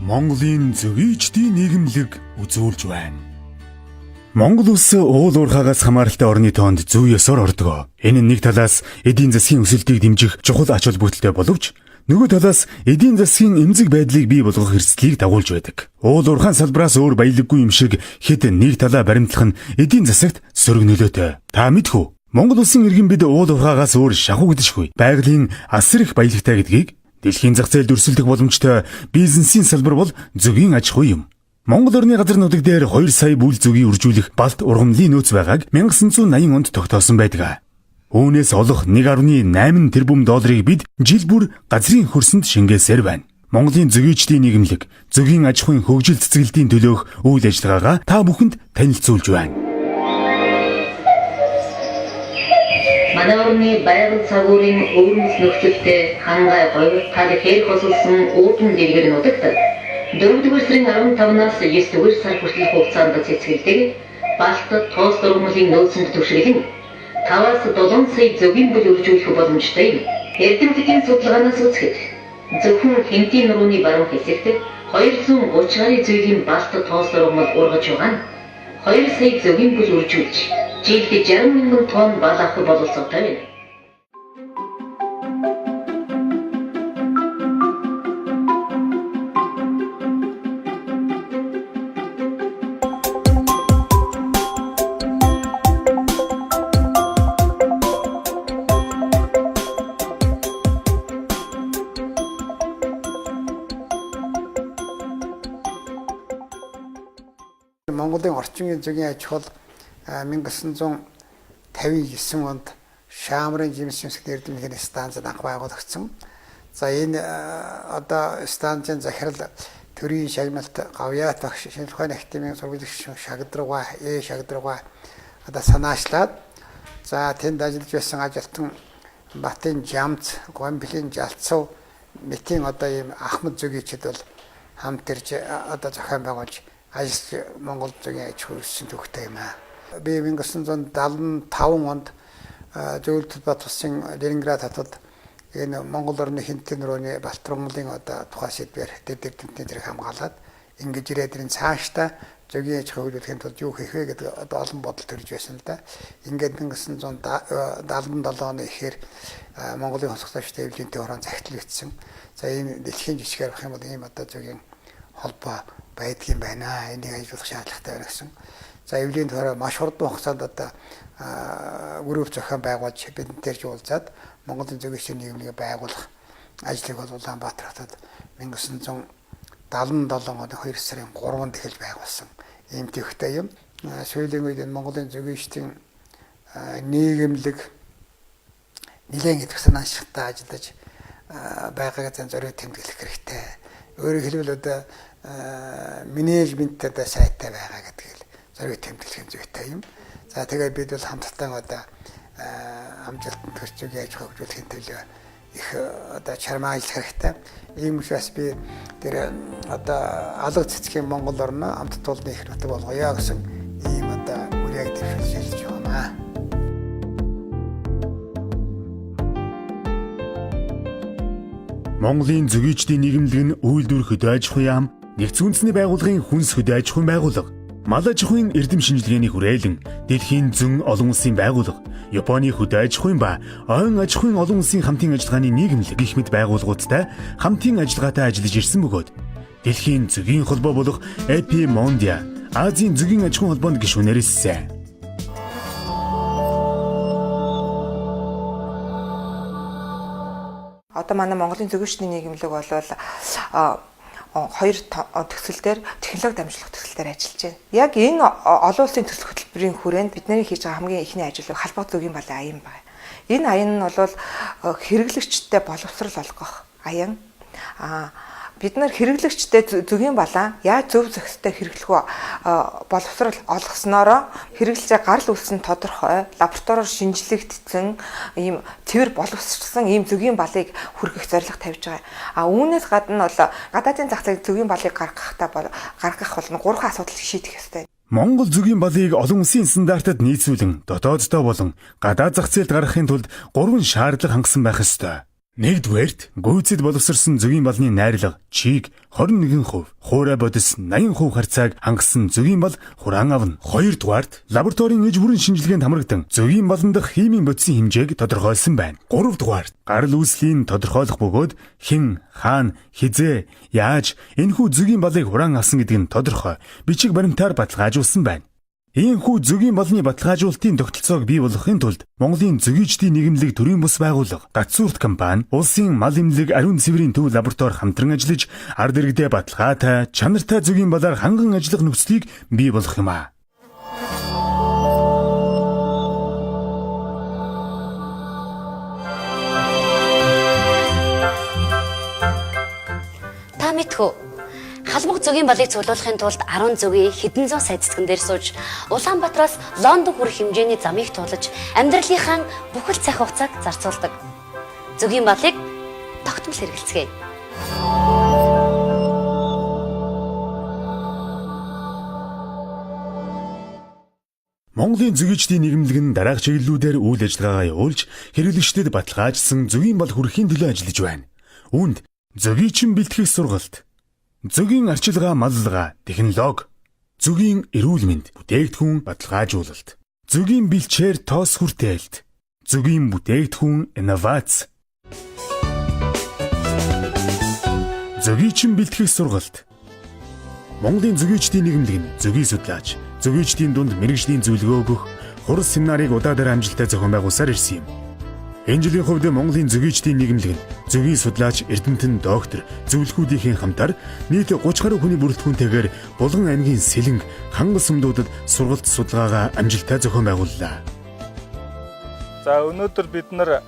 Монголын зөвийчдийн нийгэмлэг үзүүлж байна. Монгол улс уул уурхаагаас хамааралтай орны тоонд зөв ёсоор ордог. Энэ нь нэг талаас эдийн засгийн өсөлтийг дэмжих чухал ач холбогдолтой боловч нөгөө талаас эдийн засгийн эмзэг байдлыг бий болгох эрсдлийг дагуулж байдаг. Уул уурхайн салбраас өөр баялаггүй юм шиг хэд нэг талаа баримтлах нь эдийн засагт сөрөг нөлөөтэй. Та мэдхүү? Монгол улсын иргэн бид уул уурхаагаас өөр шахуу гэдэггүй. Байгалийн асар их баялагтай гэдгийг дэлхийн зах зээлд өрсөлдөх боломжтой бизнесийн салбар бол зөвгийн аж ахуй юм. Монгол орны газар нутаг дээр 2 сая бүл зөвгийг үржүүлэх балт ургамлын нөөц байгааг 1980 онд тогтоосон байдаг. Үүнээс олох 1.8 тэрбум долларыг бид жил бүр газрын хөрсөнд шингээсээр байна. Монголын зөвийчдийн нийгэмлэг, зөвгийн аж ахуйн хөгжил цэцгэлтийн төлөөх үйл ажиллагаагаа та бүхэнд танилцуулж байна. Манай орны байгаль цагуурын өвөрмөс нөхцөлтэй хангай говь тарихээр хосолсон уудан дэлгэр нутагт 4-р сарын 15-наас 9-р сар хүртэл хугацаанд цэцгэлдэг балт тоос ургамлын нөөцөнд түвшиглэн 5-аас 7 сая зөвгийн бүл үржүүлэх боломжтой юм. Эрдэмтдийн судалгаанаас үзэхэд зөвхөн Хэмтийн нурууны баруун хэсэгт 230 гаруй зөвгийн балт тоос ургамал ургаж байгаа нь 2 сая зөвгийн бүл үржүүлж жилд 60 мянган тонн бал авах бололцоотой байна. Монголын орчин үеийн зөвгийн аж ахуй 1959 онд Шаамрын жимс эрдэмтдийн станцад анх байгуулагдсан. За энэ одоо станцын захирал төрийн шагналт Гавьяат багш шинжлэх ухааны академийн сургуулийн шагдруугаа одоо санаачлаад за тэнд ажиллаж байсан ажилтан Батын Жамц, Гомблийн Жалцав, Мэтийн одоо ийм Ахмад зөвгийчд бол хамт ирж одоо зохион байгуулж ажил Монгол зөвгийн аж ахуй өссөн төвхтэй юм аа. Би 1975 онд зөвлөлт бат тусын Ленинград хотод энэ Монгол орны Хэмтийн нурууны Балтрумлын одоо тухай сэдвээр дэдэгдэнтний зэрэг хамгаалаад ингэж ирээд энэ цаашдаа зөвгийн аж ахуй хөгжүүлэхийн тулд юу хийх вэ гэдэг одоо олон бодол төрж байсан л да. Ингээд 1977 оны ихээр Монголын хосгоцооч төвлөнтэй хорон захидлагдсан. За энэ дэлхийн жишгээр авах юм бол ийм одоо зөвгийн холбоо байдгийн байна. Энийг ажиллах шаардлагатай байна гэсэн. За эвлийн төрөө маш хурдан хугацаанд одоо групп зохион байгуулж бидэнтэй уулзаад Монголын зөвгийн нийгмийг байгуулах ажлыг бол Улаанбаатар хотод 1977 оны 2 сарын 3-нд эхэлж байгуулсан. Ийм төвхтэй юм. Сүүлийн үед Монголын зөвгийн нийгэмлэг нэлээд их санаачтай ажиллаж байгаагаа зориуд тэмдэглэх хэрэгтэй. Өөрөөр хэлбэл одоо менежменттэй сайтай байгаа гэдэг л зориуд тэмдэглэх зүйтэй юм. За тэгээд бид бол хамтдаа одоо амжилтанд хүрч зөвгийн аж ахуй хөгжүүлэхийн төлөө их одоо чармаа ажиллах хэрэгтэй. Ийм учраас би тэр одоо алга цэцгийн Монгол орно амт тулны их нутаг болгоё гэсэн ийм одоо үрийг дэвшүүлж ажиллаж байна. Монголын зөвийчдийн нийгэмлэг нь үйлдвэр хөдөө аж ахуйн яам, нэгдсэн үндэсний байгууллагын хүнс хөдөө аж ахуйн байгууллага, мал аж ахуйн эрдэм шинжилгээний хүрээлэн, дэлхийн зөн олон улсын байгууллага, Японы хөдөө аж ахуйн ба ойн аж ахуйн олон улсын хамтын ажиллагааны нийгэмлэг гэх мэт байгууллагуудтай хамтын ажиллагаатай ажиллаж ирсэн бөгөөд дэлхийн зөвгийн холбоо болох AP Mondia Азийн зөвгийн аж ахуйн холбоонд гишүүнээр ирсэн. Одоо манай Монголын зөвгөчний нийгэмлэг бол 2 төсөл дээр технологи дамжуулах төсөл дээр ажиллаж байна. Яг энэ олон улсын төсөл хөтөлбөрийн хүрээнд бидний хийж байгаа хамгийн ихний ажил халбагт зөвгийн балын аян байна. Энэ аян нь бол хэрэглэгчтэй боловсрол олгох аян. Бид нар хэрэглэгчтэй зөвгийн балан яаж зөв зохистой хэрэглэх вэ? Боловсрол олгосноороо хэрэглэж гарал үүссэн тодорхой лабораториор шинжлэгдсэн ийм цэвэр боловсрсан ийм зөвгийн балыг хүргэх зорилго тавьж байгаа. Үүнээс гадна бол гадаадын зах зээл зөвгийн балыг гаргах болно 3 асуудал шийдэх ёстой. Монгол зөвгийн балыг олон улсын стандартад нийцүүлэн дотооддоо болон гадаад зах зээлд гаргахын тулд 3 шаардлага хангасан байх ёстой. Нэгдүгээрт гүйцэд боловсрсон зөгийн балны найрлага чийг 21%, хуурай бодис 80% харьцааг хангасан зөгийн бал хураан авна. Хоёрдугаарт лабораторийн иж бүрэн шинжилгээнд хамрагдан зөгийн балан дахь химийн бодисын хэмжээг тодорхойлсон байна. Гуравдугаарт гарал үүслийн тодорхойлох бөгөөд хэн, хаана, хизээ, яаж энэхүү зөгийн балыг хураан авсан гэдэг нь тодорхой бичиг баримтаар баталгаажуулсан байна. Иймэрхүү зөгийн балны баталгаажуулалтын тогтолцоог бий болгохын тулд Монголын зөгийчдийн нийгэмлэг төрийн бус байгууллага, Гацуурт компани, Улсын мал эмнэлэг ариун цэврийн төв лаборатори хамтран ажиллаж ард иргэдээ баталгаатай, чанартай зөгийн балаар ханган ажиллах нөхцөлийг бий болгох юм а. Та мэдхүү. Халмаг зөгийн балыг цуглуулахын тулд 10 зөгийн хэдэн зуун сая цэцгэн дээр сууж Улаанбаатараас Лондон хүрэх хэмжээний замыг туулаж амьдралынхаа бүхэл цаг хугацааг зарцуулдаг. Зөгийн балыг тогтмол хэрэгэлцгээе. Монголын зөгийчдийн нийгэмлэг нь дараах чиглэлүүдээр үйл ажиллагаагаа явуулж хэрэглэгчдэд баталгаажсан зөгийн бал хүрэхийн төлөө ажиллаж байна. Үүнд зөгийчин бэлтгэх сургалт, зөгийн арчилгаа маллага, технологи, зөгийн эрүүл мэнд, бүтээгдэхүүн баталгаажуулалт, зөгийн бэлчээр тоос хүртээлт, зөгийн бүтээгдэхүүн инновац, зөгийчин бэлтгэх сургалт. Монголын зөгийчдийн нийгэмлэг нь зөгийг судлаач, зөгийчдийн дунд мэргэжлийн зөвлөгөө өгөх хурц семинарыг удаагаар амжилттай зохион байгуулсаар ирсэн юм. Энэ жилийн хувьд Монголын зөгийчдийн нийгэмлэг нь зөгийн судлаач Эрдэмтэн доктор зөвлөхүүдийн хамтар нийт 30 гаруй хүний бүрэлдэхүүнтэйгээр Булган аймгийн Сэлэнг, Хангал сумдуудад сургалт судалгаагаа амжилттай зохион байгууллаа. За өнөөдөр бид нар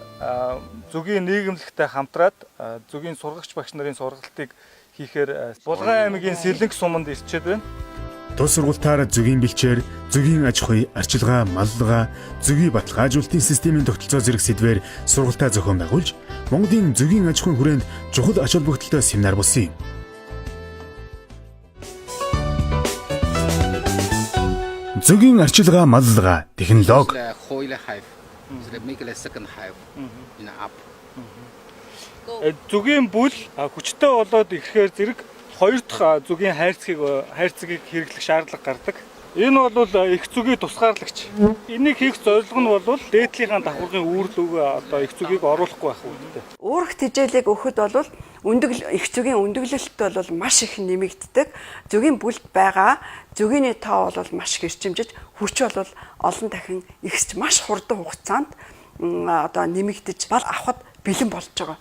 зөгийн нийгэмлэгтэй хамтраад зөгийн сургагч багш нарын сургалтыг хийхээр Булган аймгийн Сэлэнг суманд ирчээд байна. Тус сургалтаар зөгийн бэлчээр, зөгийн аж ахуй, арчилгаа, маллага, зөгийн баталгаажуулалтын системийн тогтолцоо зэрэг сэдвээр сургалтаа зохион байгуулж, Монголын зөгийн аж ахуйн хүрээнд чухал ач холбогдолтой семинар болсон юм. Зөгийн арчилгаа, маллага, технологи, зөгийн бүл хүчтэй болоод ирэхээр зэрэг хоёр дахь зөгийн хайрцагийг хэрэглэх шаардлага гардаг. Энэ бол их зөгийн тусгаарлагч. Энийг хийх зорилго нь бол дээдлийнхаа давхаргын үүрлөг их зөгийг оруулахгүй байх үүрэгтэй. Уурах тэжээлийг өгөхөд бол их зөгийн өндөглөлт бол маш их нэмэгддэг. Зөгийн бүлд байгаа зөгиний тоо бол маш гэрчимжиж, хүч бол олон дахин ихсч маш хурдан хугацаанд нэмэгдэж бал авахд бэлэн болж байгаа.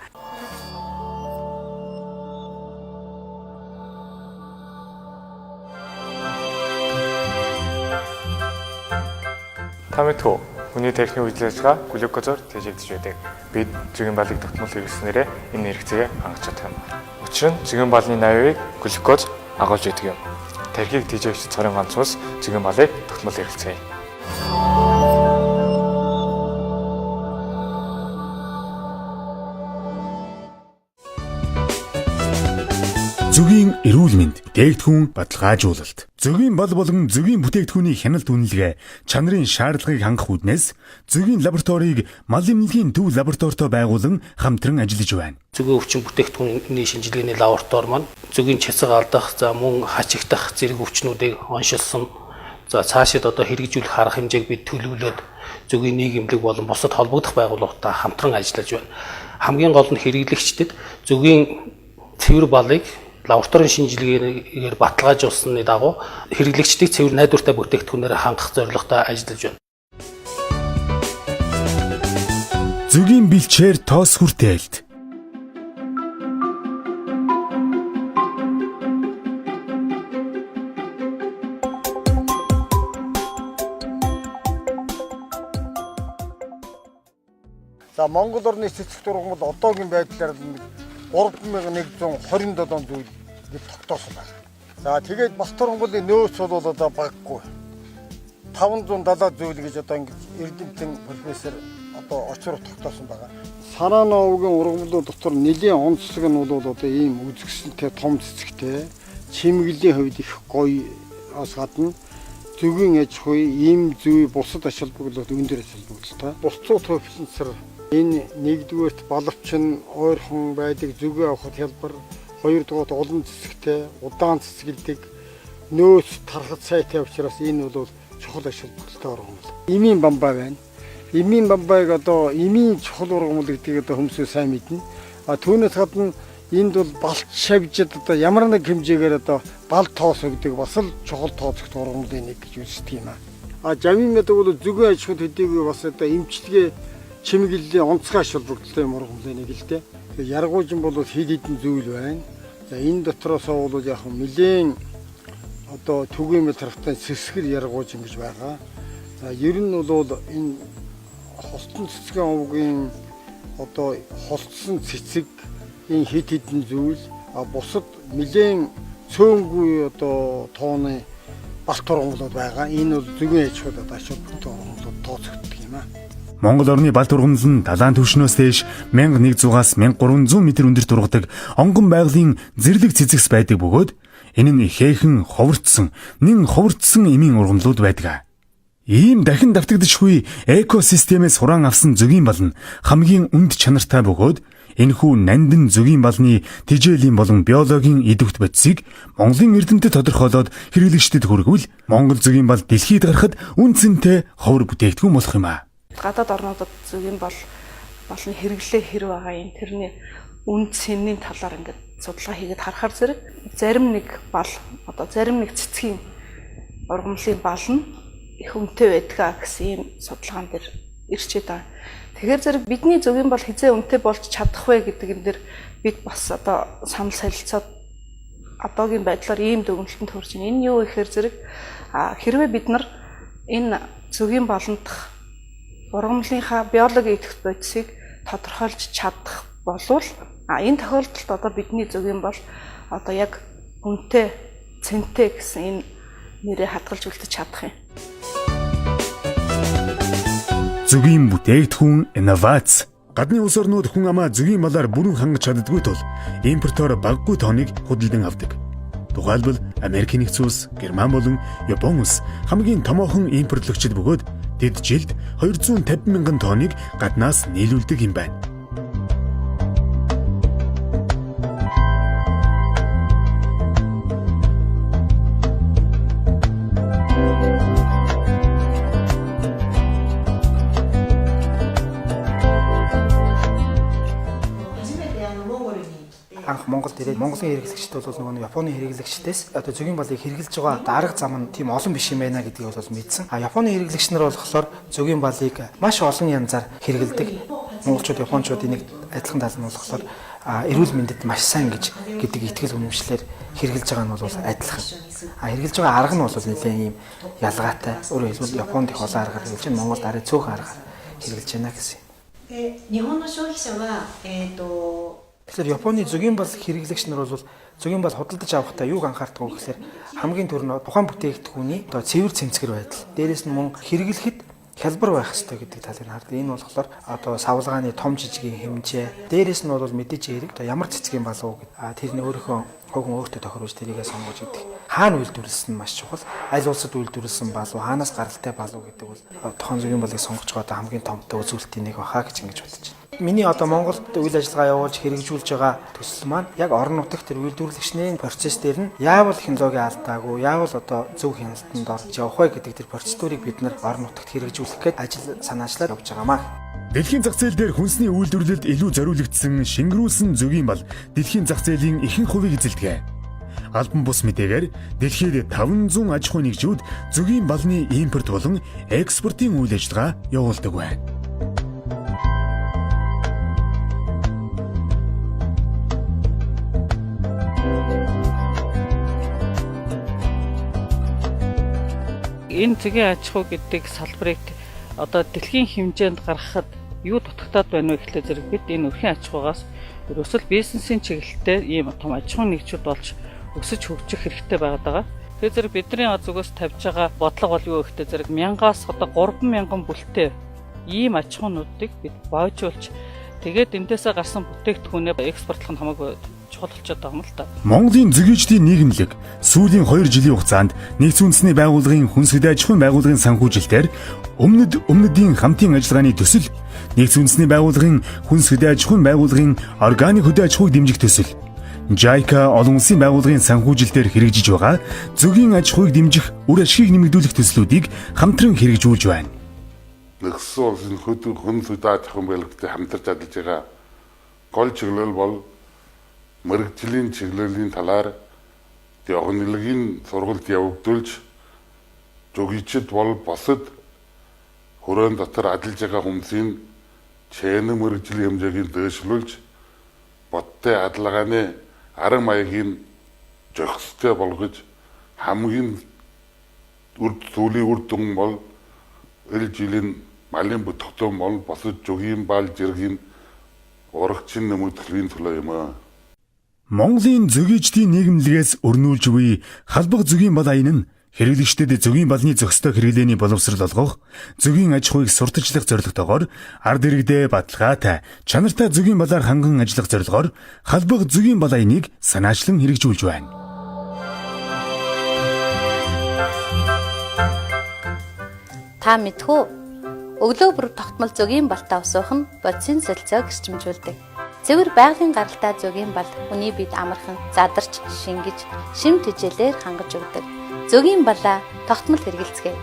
Та мэдхүү, хүний тархины үйл ажиллагаа глюкозоор тэжээлж байдаг. Бид зөгийн балыг тогтмол хэрэглэснээрээ энэ хэрэгцээг хангаж чадах юм. Учир нь зөгийн балны 80%-ийг глюкоз агуулж байдаг юм. Тархийг тэжээгч цорын ганц ус зөгийн балыг тогтмол хэрэглэцгээе. Зөгийн эрүүл мэнд, бүтээгдэхүүн баталгаажуулалт. Зөгийн бал болон зөгийн бүтээгдэхүүний хяналт үнэлгээ, чанарын шаардлагыг хангах үүднээс зөгийн лабораторийг мал эмнэлгийн төв лабораторитой байгуулан хамтран ажиллаж байна. Зөгийн өвчин бүтээгдэхүүний шинжилгээний лаборатори маань зөгийн чацаг алдах, мөн хачигдах зэрэг өвчнүүдийг оншилсон. Цаашид хэрэгжүүлэх арга хэмжээг бид төлөвлөөд зөгийн нийгэмлэг болон бусад холбогдох байгууллагатай хамтран ажиллаж байна. Хамгийн гол нь хэрэглэгчдэд зөгийн цэвэр балыг лабораторийн шинжилгээгээр баталгаажуулсны дагуу хэрэглэгчдийг цэвэр найдвартай бүтээгдэхүүнээр хангах зорилготой ажиллаж байна. Зөгийн бэлчээр тоос хүртээлт. За Монгол орны цэцэг тургамал одоогийн байдлаар 3127 зүйл тогтоосон байна. За тэгээд бас тургамлын нөөц бол баггүй. 570 зүйл гэж ингэж Эрдэмтэн профессор очроо тогтоосон байгаа. Санааны овгийн ургамлууд дотор нэлийн онцлог нь бол ийм үзэсгэлэнтэй том цэцэгтэй, чимэглэлийн хувьд их гоёос гадна зөгийн аж ахуй, ийм зүй бусад ач холбогдол өндөр ач холбогдолтой. Бусцуу тофлонцор Энэ нэгдүгээрт боловч нь ойрхон байдаг зүгээ авахд хялбар, хоёрдугаарт олон цэцэгтэй, удаан цэцгэлдэг, нөөц тархад сайтай учраас энэ бол чухал ашиг бүтэлтэй ургамал. Эмийн бамбай байна. Эмийн бамбайг одоо эмийн чухал ургамал гэдгийг одоо хүмүүсээ сайн мэднэ. Түүнээс гадна энд бол балт шавжид одоо ямар нэг хэмжээгээр одоо балт тоос өгдөг бас л чухал тооцогт ургамлын нэг гэж үздэг юм аа. Жамин мэдэг бол зүгэн аж ахуйн төдийгүй бас одоо эмчилгээ чимэглэлийн онцгой аш холбогдолтой юм ургамлын нэг л дээ. Тэгээ яргуужин бол хэд хэдэн зүйл байна. За энэ дотроос бол яг нэлээд одоо түгээмэ тархтан сэсгэр яргуужин гэж байгаа. За ер нь бол энэ хостон цэцгэн овгийн одоо холцсон цэцэг энэ хэд хэдэн зүйл бусад нэлээд цөөнгүй одоо тооны балт ургамлууд байгаа. Энэ бол зүгэн аж ахуйд одоо аш холбогдолтой ургамлууд тооцогддог юм аа. Монгол орны балт ургамал нь далайн түвшнөөс дээш 1100-аас 1300 м өндөрт ургадаг онгон байгалийн зэрлэг цэцэгс байдаг бөгөөд энэ нь ихээхэн ховортсон, нэн ховортсон эмийн ургамлууд байдаг. Ийм дахин давтагдчихгүй экосистемээс хураан авсан зөгийн бал нь хамгийн үнд чанартай бөгөөд энэхүү нандин зөгийн балны тэжээлийн болон биологийн идэвхт бодисыг Монголын эрдэмтэд тодорхойлоод хэрэглэгчдэд хүргвэл Монгол зөгийн бал дэлхийд гарахад үнцэнтэй ховор бүтээгдэхүүн болох юм аа. Гадаад орнуудад зөгийн бол болон хэрэглээ хэр байгаа юм тэрний үнд цэнийн талаар ингээд судалгаа хийгээд харахаар зэрэг зарим нэг бал одоо зарим нэг цэцгийн ургамлын бал нь их үнэтэй байдгаа гэсэн ийм судалгаан дээр ирчээд байгаа. Тэгэхээр зэрэг бидний зөгийн бол хизээ үнэтэй болж чадах вэ гэдэг энэ дэр бид бас одоо санал солилцоод одоогийн байдлаар ийм дүгнэлтэнд хүрч байна. Энэ юу гэхээр зэрэг хэрвээ бид нар энэ зөгийн болондох ургамлынхаа биологийн идэвхт бодисыг тодорхойлж чадах болвол энэ тохиолдолд одоо бидний зөгийн бол одоо яг үнэтэй цэнтэй гэсэн энэ нэрээ хадгалж үлдэж чадах юм. Зөгийн бүтээгдэхүүн инновац. Гадны улс орнууд хүн амаа зөгийн балаар бүрэн хангаж чаддаггүй тул импортоор багагүй тооныг худалдан авдаг. Тухайлбал Америкийн нэгдсэн улс, Герман болон Япон улс хамгийн томоохон импортлогчид бөгөөд тэд жилд 250 мянган тооныг гаднаас нийлүүлдэг юм байна. Анх Монголд ирээд Монголын хэрэглэгчд бол нөгөө Японы хэрэглэгчдээс одоо зөгийн балыг хэрэглэж байгаа арга зам нь тийм олон биш юм байна гэдгийг бол мэдсэн. Японы хэрэглэгч нар болохоор зөгийн балыг маш олон янзаар хэрэглэдэг. Монголчууд, Япончууд энийг адилхан тал нь болохоор эрүүл мэндэд маш сайн гэдэг итгэл үнэмшлэр хэрэглэж байгаа нь бол адилхан. Хэрэглэж байгаа арга нь бол нэлээд ийм ялгаатай. Өөрөөр хэлбэл Японд их олон аргаар хэрэглэж байна. Монголд арай цөөхөн аргаар хэрэглэж байна гэсэн. Тэгэхээр Японы зөгийн бал хэрэглэгч нар бол зөгийн бал худалдаж авахдаа юуг анхаардаг вэ гэхээр хамгийн түрүүнд тухайн бүтээгдэхүүний одоо цэвэр цэмцгэр байдал. Дээрээс нь мөн хэрэглэхэд хялбар байх хэрэгтэй гэдэг талыг хардаг. Энэ болохоор одоо савлгааны том жижигийн хэмжээ. Дээрээс нь бол мэдээж хэрэг одоо ямар цэцгийн бал уу гэдэг. Тэрний өөрийнхөө хогон өөртөө тохируулж тэрийгээ сонгож идэх. Хаана үйлдвэрлэсэн нь маш чухал. Аль улсад үйлдвэрлэсэн бал уу, хаанаас гаралтай бал уу гэдэг бол тухайн зөгийн балыг сонгож байгаа хамгийн томтой үзүүлэлтийн нэг баха гэж ингэж бодож байна. Миний одоо Монголд үйл ажиллагаа явуулж хэрэгжүүлж байгаа төсөл маань яг орон нутагт тэр үйлдвэрлэгчний процесс дээр нь яавал технологи алдаагүй, яавал одоо зөв хяналтанд орж явах вэ гэдэг тэр процедурыг бид нар орон нутагт хэрэгжүүлэх гээд ажил санаачлаад явж байгаамаа. Дэлхийн зах зээл дээр хүнсний үйлдвэрлэлд илүү зориулагдсан шингэрүүлсэн зөгийн бал дэлхийн зах зээлийн ихэнх хувийг эзэлдэг. Албан бус мэдээгээр дэлхийд 500 аж ахуйн нэгжүүд зөгийн балны импорт болон экспортын үйл ажиллагаа явуулдаг байна. Энэ зөгийн аж ахуй гэдэг салбарыг одоо дэлхийн хэмжээнд гаргахад юу дутагтаад байна вэ гэхлээр зэрэг бид энэ өрхийн аж ахуйгаас ерөөсөл бизнесийн чиглэлээр ийм том аж ахуйн нэгжүүд болж өсөж хөгжих хэрэгтэй байгаа. Тэгэхээр зэрэг бидний зүгээс тавьж байгаа бодлого бол юу гэхлээр зэрэг 1000-аас одоо 3000 бүлтэй ийм аж ахуйнуудыг бид боожуулж тэгээд эндээсээ гарсан бүтээгдэхүүнээ экспортлох нь хамаагүй чухал болчиход байгаа юм л да. Монголын зөгөөчдийн нийгэмлэг сүүлийн 2 жилийн хугацаанд нэгдсэн үндэсний байгууллагын хүнс хөдөө аж ахуйн байгууллагын санхүүжилтээр өмнөдийн хамтын ажиллагааны төсөл, нэгдсэн үндэсний байгууллагын хүнс хөдөө аж ахуйн байгууллагын органик хөдөө аж ахуйг дэмжих төсөл, JICA олон улсын байгууллагын санхүүжилтээр хэрэгжиж байгаа зөгийн аж ахуйг дэмжих үр ашгийг нэмэгдүүлэх төслүүдийг хамтран хэрэгжүүлж байна. Нэгдсэн улсын хүнс хөдөө аж ахуйн байгууллагатай хамтарч ажиллаж байгаа гол чиглэл бол мэрэгжлийн чиглэлийн талаар явган сургалт явагдуулж зөгийчд бол босод хүрээнд дотор ажиллаж байгаа хүмүүсийн чэйн мэрэгжлийн хэмжээг дэвшлүүлж бодтой адлагааны арга маягийг зохистой болгож хамгийн сүүлийн үр дүн бол эл жилийн малын бүтээгдэхүүн бол босод зөгийн бал зэргийн урагчин нэмэгдэхлийн төлөө юм аа. Монголын зөгөөчдийн нийгэмлэгээс өрнүүлж буй халбаг зөгийн бал аян нь хэрэглэгчдэд зөгийн балны зохистой хэрэглээний боловсрол олгох, зөгийн аж ахуйг сурталчлах зорилготойгоор ард иргэдээ баталгаатай, чанартай зөгийн балаар ханган ажиллах зорилгоор халбаг зөгийн бал аяныг санаачлан хэрэгжүүлж байна. Та мэдхүү? Өглөө бүр тогтмол зөгийн балтай усуух нь бодисын солилцоог гэрчимжүүлдэг. Цэвэр байгалийн гаралтай зөгийн бал хүний бид амархан задарч, шингэж, шим тэжээлээр хангаж өгдөг. Зөгийн балаа тогтмол хэрэгэлцгээе.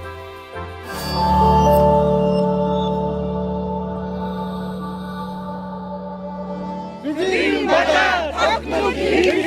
Зөгийн балаа тогтмол хэрэгэлцгээе.